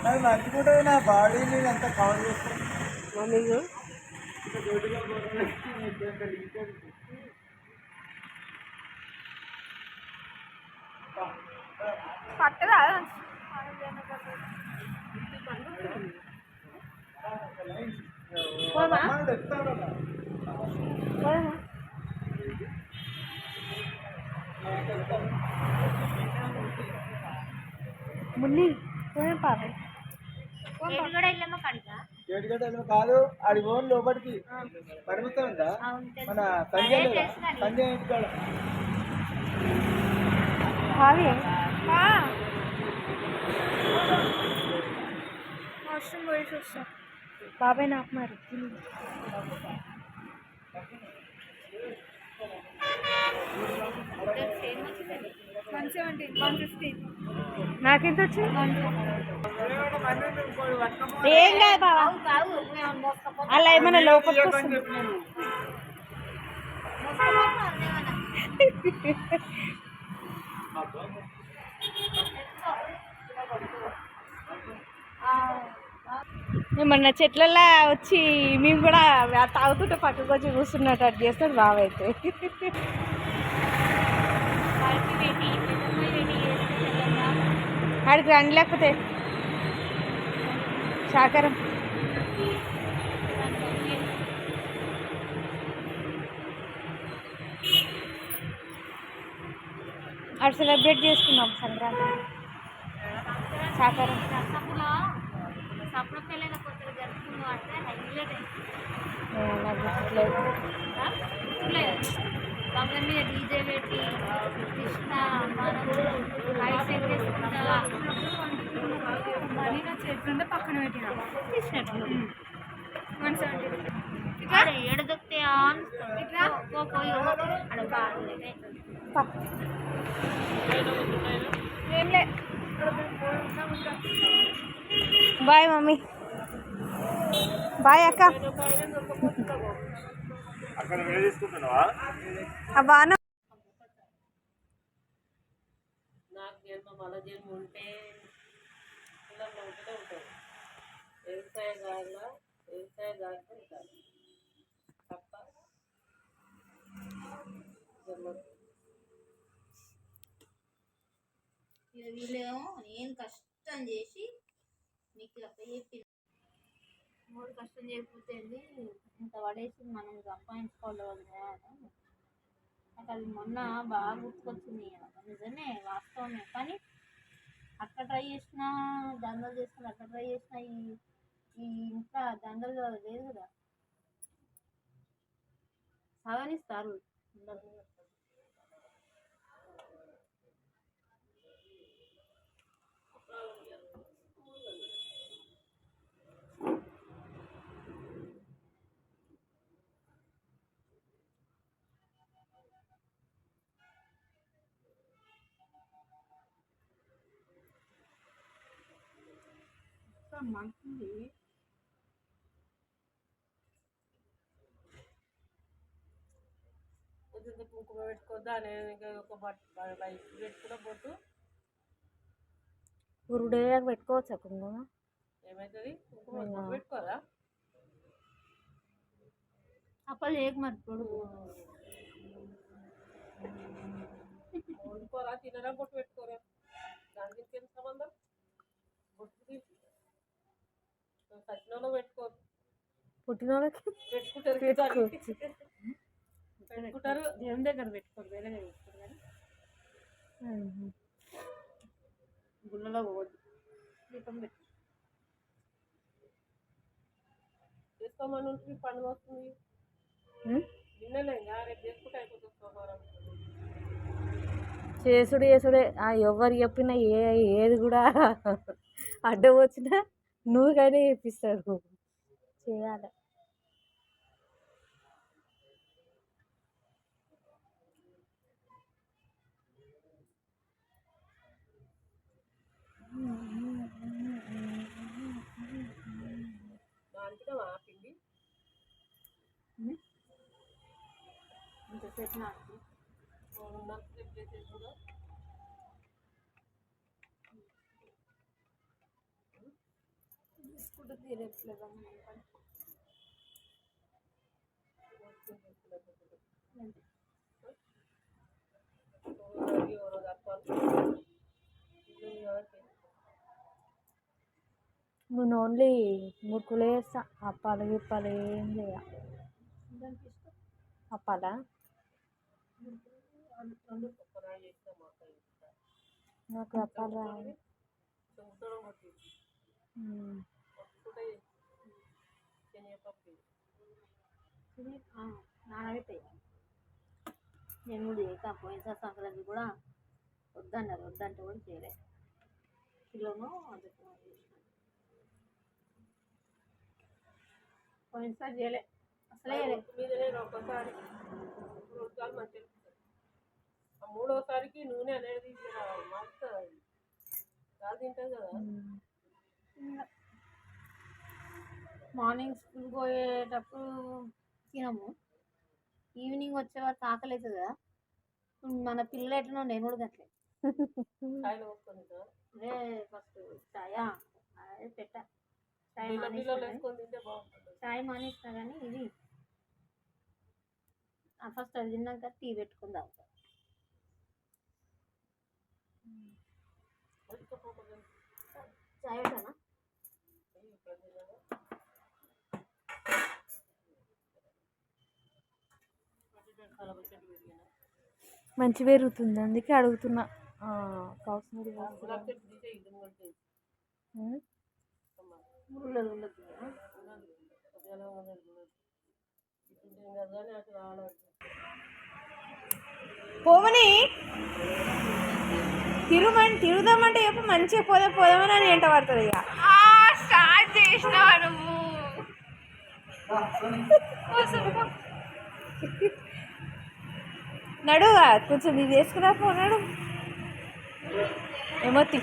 అది మంచిగా నా బాడీని అంతా కవర్ చేస్తాను. పట్టదా మున్ని పాప కాదు ఆడి ఓన్ లోపలికి పరిమితం ఉందా మన సంజయ్ సంజయ్ ఇంటికాడ అవసరం పోయేసి వస్తాం బాబాయ్ నాకు మరి నాకెంత వచ్చింది ఏం కాదు బాబా అలా ఏమైనా లోపలికి వస్తుంది ఏమన్నా చెట్లల్లో వచ్చి మేము కూడా తాగుతుంటే పక్కకు వచ్చి కూర్చున్నట్టు అటు చేస్తాడు బాబు అయితే ఆడికి రండి లేకపోతే సాకారం అటు సెలబ్రేట్ చేసుకున్నాం సంక్రాంతి సాకారం డీజే పెట్టి కృష్ణ మరీ నా చేతుంటే పక్కన పెట్టిన తీసినట్టు 170 ఎడదొక్తే ఇట్లా పోయి ఏం లే బాయ్ మమ్మీ బాయ్ అక్క బాను నాకు జన్మ మళ్ళా జన్మ ఉంటే పిల్లలు ఉంటూనే ఉంటారు వ్యవసాయదారుగా ఉంటారు తప్ప వీళ్ళేమో నేను కష్టం చేసి నీకు అప్ప చెప్పి మూడు కష్టం చేయకపోతే ఇంత పడేసి మనం సంపాదించుకోవాలి నాకు అది మొన్న బాగా గుర్తుకొచ్చింది నిజమే వాస్తవమే కానీ అక్కడ ట్రై చేసినా దండలు చేస్తున్నా అక్కడ ట్రై చేసినా ఈ ఇంకా దండలు లేదు కదా సాగనిస్తారు మంచిది పొద్దున్న కుంకుమ పెట్టుకోద్దా అనేది ఒక బైక్ పెట్టుకున్న పొద్దు గురుడే పెట్టుకోవచ్చా కుంకుమ ఏమవుతుంది కుంకుమ పెట్టుకోరా అప్పలు చేయకు మరి పొడుగు వండుకోరా తినరా బొట్టు పెట్టుకోరా దానికి ఇంకేం సంబంధం బొట్టు తీసి సచ్చినలో పెట్టుకోరు పుట్టినోళ్ళకి పెట్టుకుంటారు పెట్టుకుంటారు దేవుని దగ్గర పెట్టుకోరు వేరే దగ్గర పెట్టుకోరు కానీ గుళ్ళలో పోవద్దు దీపం పెట్టు చేసుకోమని ఉంటుంది పండుగ వస్తుంది నిన్నలేదా రేపు చేసుకుంటే అయిపోతుంది సోమవారం చేసుడే ఎవరు చెప్పినా ఏది కూడా అడ్డం వచ్చినా నువ్వు కానీ చేపిస్తాడు చేయాలి పిండి ఇంతసేపు నాకు రేపు చేసేది కూడా ఫుడ్ తీరట్లేదు నేను ఓన్లీ మురుకులే వేస్తా, అప్పాలు గిప్పాలు ఏం చేయ. అప్పాలా నాకు అప్పాలు రావు. నానబెట్టాయి. నేను కూడా చేసా పోయినసారి సంక్రాంతి కూడా వద్దన్నారు, వద్దంటే కూడా చేయలే. కిలోను పోయినసారి చేయలే, అసలే చేయలే. ఒకసారి 2 సార్లు మంచిగా ఆ 3వసారికి నూనె అనేది మారుతుంది, కాదు తింటాం కదా. మార్నింగ్ స్కూల్ పోయేటప్పుడు తినము, ఈవినింగ్ వచ్చే వరకు ఆకలి అవుతుంది కదా. మన పిల్లలు ఎట్లా నేను కూడా అట్లే ఛాయ్లో పోసుకొని అదే ఫస్ట్ ఛాయ్ అదే పెట్ట ఛాయ్ వేసుకొని తింటే బాగుంటుంది. ఛాయ్ మానేస్తా కానీ ఇది ఫస్ట్ అది తిన్నాక టీ పెట్టుకుని తాగుతా. ఛాయ్ పెట్టానా? మంచి పెరుగుతుంది అందుకే అడుగుతున్నా. కౌసుమరి పోవని తిరుగుదామంటే ఎప్పుడు మంచిగా పోదామని అని ఎంట పడుతుంది. ఇక స్టార్ట్ చేసినావా నువ్వు? నడుగా కొంచెం ఇది వేసుకురా పోనాడు ఏమొత్తి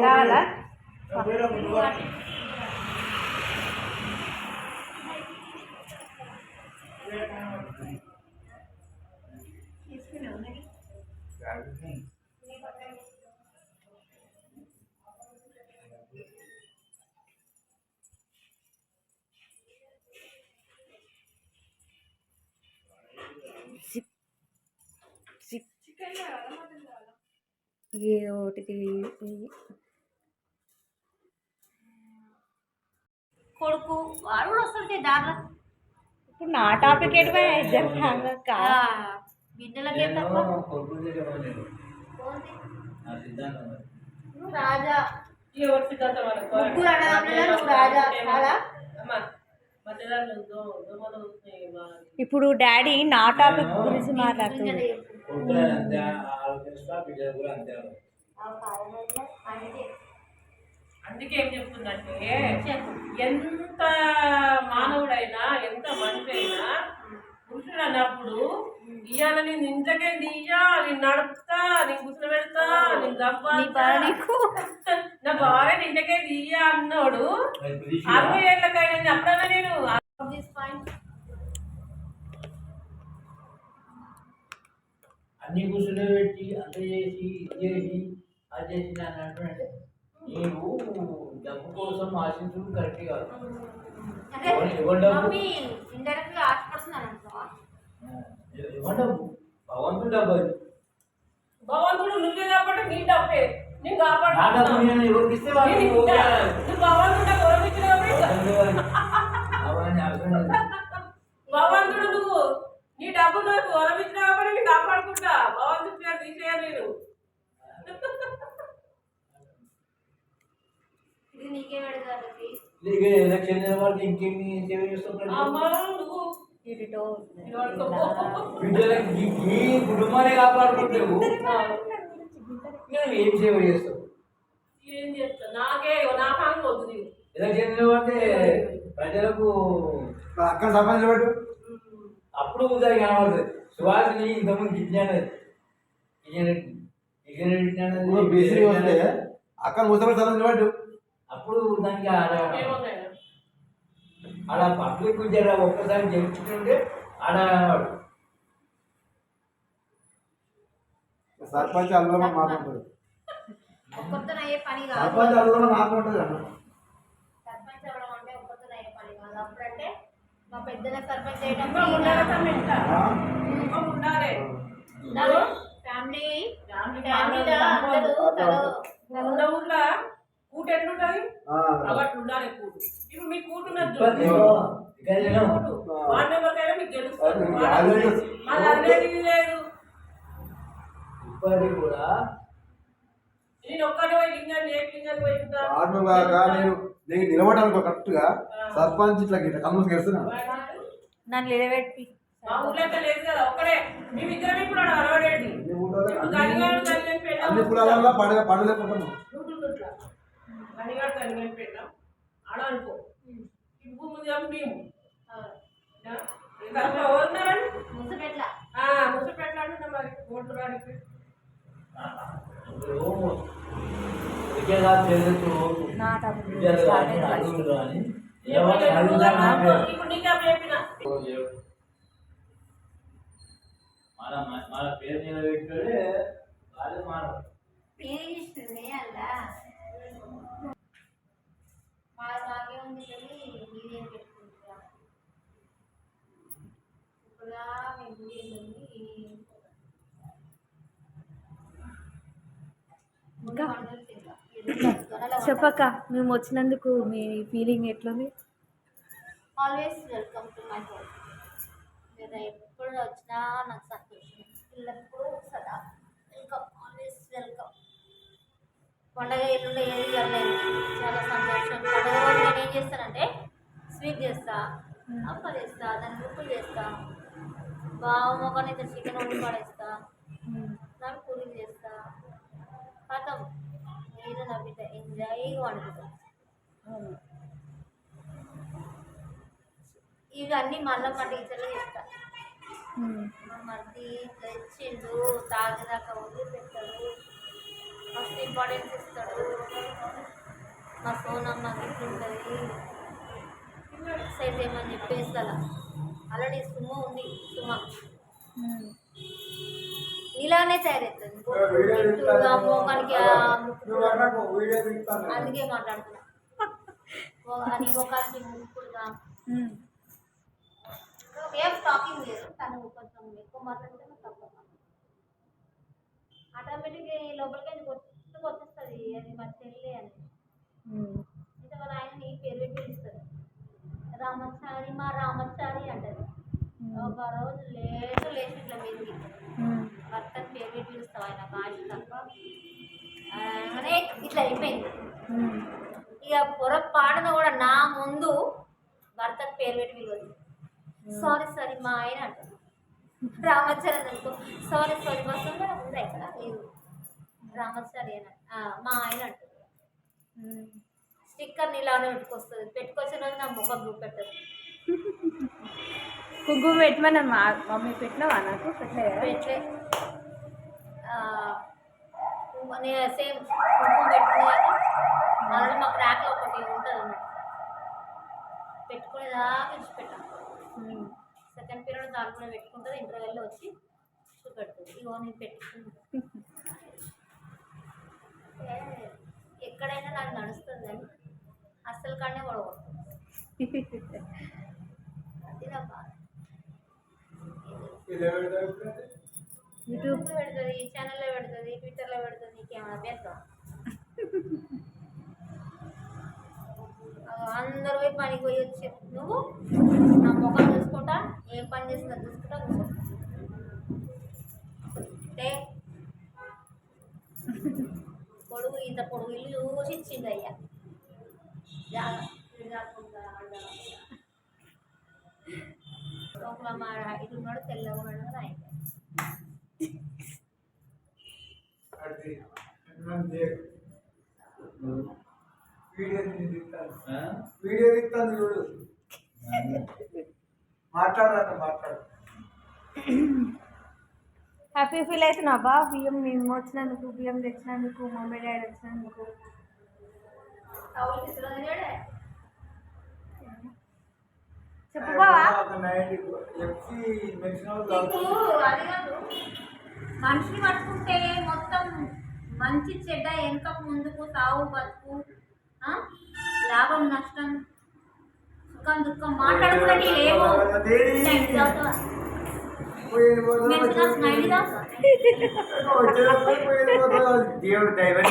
కావాలా? ఏదో ఒకటి కొడుకు వాడు కూడా వస్తుంది దారిలో. ఇప్పుడు నా టాపిక్ ఏంటి బిడ్డలకే తప్ప నువ్వు రాజా, ముగ్గురు అన్నదమ్ములలో నువ్వు రాజా. చాలా ఇప్పుడు డాడీ నా టాపిక్ గురించి మాట్లాడుతుంది. అందుకే ఏం చెప్తుందంటే, ఎంత మానవుడైనా ఎంత మనిషి అయినా పురుషుడు అన్నప్పుడు ఇవాళ నేను ఇంట్లోకే దియ్యా, నేను నడుపుతా, నేను కూర్చో పెడతా, నేను దబ్బా, నా భార్య ఇంట్లోకే దియ్యా అన్నాడు 60 ఏళ్ళకైనా. అప్పుడన్నా నేను అన్ని కూర్చుని పెట్టి అంత చేసి ఇది చేసి అది చేసి అన్నట్టు నీవు డబ్బు కోసం ఆశించడం కరెక్ట్ కాదు. ఎవరి డబ్బు భగవంతుడు డబ్బు, అది భగవంతుడు నువ్వే కాబట్టి నీ డబ్బే నేను నా డబ్బు నేను ఎవరికి ఇస్తే వాళ్ళు భగవంతుడు గౌరవించిన భగవంతుడు నువ్వు నీ డబ్బు నాకు గౌరవించిన కాబట్టి నేను కాపాడుకుంటా. భగవంతుడి పేరు తీసేయాలి నేను. ఎలక్షన్ వాళ్ళు ఇంకేమి సేవ చేస్తున్నాడు. ఈ కుటుంబాన్ని కాపాడుకుంటావు, ఏం సేవ చేస్తావు? ఏం చేస్తా నాకే నా కాంగ్ వద్దు. ఎలక్షన్ అంటే ప్రజలకు అక్కడ సంబంధించి పెట్టు అప్పుడు ఉదయం కనబడుతుంది సువాసిని ఇంతకుముందు గిట్టినది బీసీ వస్తే అక్కడ ముసలి తల నిలబడ్డు. అప్పుడు దానికి ఆడ ఏమున్నాయి ఆడ పబ్లిక్ జర ఒక్కసారి గెలుచుకుంటే ఆడ సర్పంచ్ అందులో మాట్లాడుతుంది. ఒక్కరితో అయ్యే పని కాదు. సర్పంచ్ అందులో మాట్లాడుతుంది అన్న. సర్పంచ్ అవ్వడం అంటే ఒక్కరితో అయ్యే పని కాదు. అప్పుడంటే మా పెద్దల సర్పంచ్ ఇంకా ఉండాలి తమ్మి, ఇంకా ఇంకా ఉండాలి. ఫ్యామిలీ ఫ్యామిలీలో ఉన్న ఊర్లో కూట ఎట్లుంటది కాబట్టి ఉండాలి కూటు. ఇప్పుడు మీ కూటు ఉన్నది వార్డు మెంబర్కైనా మీకు గెలుస్తుంది. మాది అదేది లేదు. ఇప్పటికి కూడా నేను ఒక్కడే పోయి లింగాన్ని ఏ లింగాన్ని పోయి ఉంటా. వాడు కాక నేను నిలబడడానికి కరెక్ట్ గా సర్పంచ్ ఇట్లా కన్ను గెలుస్తున్నా. నన్ను నిలబెట్టి మా ఊర్లో అయితే లేదు కదా ఒక్కడే. మేమిద్దరం ఇప్పుడు అలవాడేది అన్ని కులాలలో పండుగలేకుంటున్నాం. గనిగాడు గనిగాని పెట్టాం ఆడ అనుకో ఇప్పుడు ముందు మేము ఎవరున్నారని ముసపెట్ల ముసపెట్లాడుతున్నా మరి ఓట్లు రానికి విజయగారు తెలుసు నా తమ్ముడు అడుగులు కానీ ఇప్పుడు నీకే చెప్పిన మన పేరు నిలబెట్టాడే వాళ్ళు మానవ పేరిస్తుంది అలా మాకే ఉంది కానీ మీరేం పెట్టుకుంటారా ఇప్పుడు చెప్పక్క మేము వచ్చినందుకు మీ ఫీలింగ్ ఎట్లుంది? Always welcome to my home. మీరు ఎప్పుడు వచ్చినా నాకు సంతోషం. ఎల్లప్పుడూ సదా వెల్కమ్, ఆల్వేస్ వెల్కమ్. పండగ ఎల్లుండే ఏది వెళ్ళలేదు, చాలా సంతోషం. పండగ రోజు నేను ఏం చేస్తానంటే స్వీట్ చేస్తా, అప్ప చేస్తా, దాన్ని గుప్పులు చేస్తా, బాగా మొక్కని ఇద్దరు చికెన్ వండి పడేస్తా, దాన్ని పూరీలు చేస్తా. కథం నేను నా బిడ్డ ఎంజాయ్గా వండుకుంటాను. ఇవన్నీ మళ్ళీ మా టీచర్లు చేస్తారు. మా మధ్య తెచ్చిండు తాగదాకా వదిలి పెట్టాడు, మస్తు ఇంపార్టెన్స్ ఇస్తాడు. మా సోనమ్మ గిట్లుంటుంది ఎక్సైజ్ ఏమని చెప్పేసి అలా ఆల్రెడీ సుమ ఉంది. సుమ ఇలానే తయారవుతుంది మోకానికి అందుకే మాట్లాడుతున్నా. అని మోకానికి ముక్కుడుగా వే ఆఫ్ టాకింగ్ లేదు. తను కొంచెం ఎక్కువ మాట్లాడితే తక్కువ ఆటోమేటిక్గా లోపలికి వచ్చేస్తుంది. అది మా చెల్లి అని ఇంకా వాళ్ళ ఆయన పేరు పెట్టి పిలుస్తుంది. రామచారి మా రామచారి అంటది. ఒక రోజు లేచి ఇట్లా మీదకి భర్తను పేరు పెట్టి పిలుస్తాం. ఆయన భాష తప్ప అనే ఇట్లా అయిపోయింది. ఇక పొరపాటున కూడా నా ముందు భర్తకు పేరు పెట్టి పిలవదు. సారీ సారీ మా ఆయన అంటారు. రామచారి అనుకో సారీ వస్తుందా ఉందా ఇక్కడ లేదు రామచారి అని మా ఆయన అంటారు. స్టిక్కర్ని ఇలానే పెట్టుకొస్తుంది. పెట్టుకొచ్చిన రోజు నా ముఖం చూపెట్టదు. కుంకుమ పెట్టమని మమ్మీ పెట్టినావా? నాకు పెట్టలే నేను సేమ్ కుంకుమ పెట్టుకునేదాకా ఆల్రెడీ మాకు ర్యాక్లో ఒకటి ఉంటుంది అన్నట్టు పెట్టుకునేదాకా ఇచ్చిపెట్టాను. సెకండ్ పీరియడ్ దాంట్లో పెట్టుకుంటుంది. ఇంటర్వెల్లో వచ్చి చూపెడుతుంది. ఇగో నేను పెట్టుకుంటాను. ఎక్కడైనా నాకు నడుస్తుంది అని అస్సలు కాడనే పడగొడుతుంది. అది నా బాధ. యూట్యూబ్లో పెడుతుంది, ఛానల్లో పెడుతుంది, ట్విట్టర్లో పెడుతుంది. నీకేమైనా అభ్యాసం? అందరూ పోయి పనికి పోయి వచ్చి నువ్వు నా ముఖం చూసుకుంటా ఏం పని చేస్తుందో చూసుకుంటా అంటే పొడుగు ఇంత పొడుగు ఇల్లు చూసి ఇచ్చింది అయ్యా. లోపల మా ఇటు ఉన్నాడు తెల్లగా ఉన్నాడు కదా ఆయన వీడియో తీస్తాను చూడు. మాట్లాడు. హ్యాపీ ఫీల్ అవుతున్నావు బా బియ్యం మేము వచ్చినందుకు బియ్యం తెచ్చినందుకు మమ్మీ డాడీ వచ్చినందుకు చెప్పు బావా ఒక నైట్ ఎఫ్సి మెన్షన్ నీకు అది కాదు, మనిషిని పట్టుకుంటే మొత్తం మంచి చెడ్డ వెనుక ముందుకు సావు బతుకు ఆ? లాభం నష్టం సుఖం దుఃఖం మాట్లాడుకున్నట్టు లేవు. దేవుడు డైవర్ట్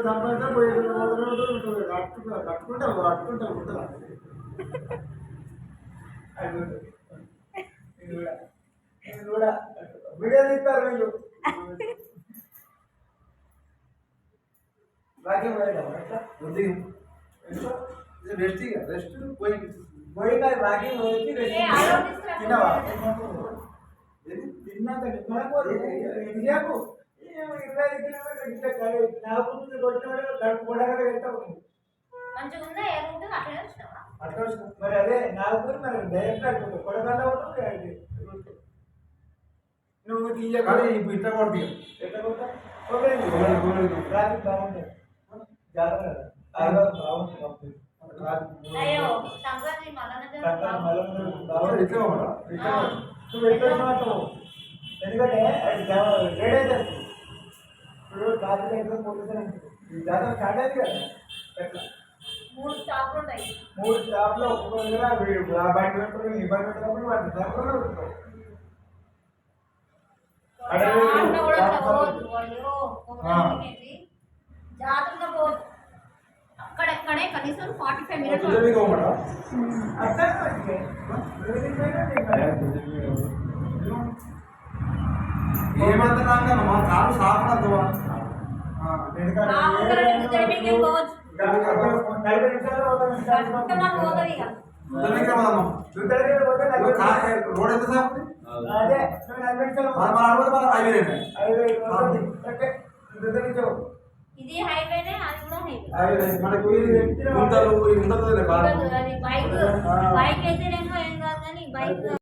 సంపాదించా పోయేది కట్టుకుంటావు ఉంటుందా కూడా వీడియో తీస్తారు వీళ్ళు భాగ్యం రెస్ట్ రెస్ట్ పోయి పోయి కాదు భాగ్యం వచ్చి రెస్ట్ తిన్నావా తిన్నాక ఇండియాకు 25 కిలోమీటర్లు ఇట్లా నాకు కొట్టిన కడుపుకోవడానికి వెళ్తావు మంచిగా ఉందా ఏముంటుంది అట్లా వచ్చినావా? అట్లా మరి అదే నాకు మరి డైరెక్ట్ అయిపోతుంది కొడకల్లా అవుతుంది నువ్వు తీయగానే ఇప్పుడు ఇట్లా కొడుతుంది ఎట్లా కొడతా ట్రాఫిక్ బాగుంటుంది జాగ్రత్త బాగుంటుంది అయ్యో సంక్రాంతి నువ్వు ఎట్లా మాట్లాడు ఎందుకంటే లేట్ అవుతుంది ఇప్పుడు ట్రాఫిక్ అయితే పోతుంది ఈ జాతర స్టార్ట్ అయింది కదా ఎట్లా 3 స్టాప్లు ఉంటాయి. 3 స్టాప్లో ఒక్కొక్క దగ్గర ఆ బండి పెట్టుకుని ఈ బండి పెట్టుకున్నప్పుడు వాటి దాంట్లో ఉంటారు జాతరలో పోదు అక్కడెక్కడే కనీసం 45 మినిట్స్ ఏమంతా మా కారు సాపడద్దు రోడ్ ఎంత సార్ ఇది హైవేనే అది కూడా హైవే మనకు అది బైక్ బైక్ అయితేనేమో ఏం కాదు కానీ బైక్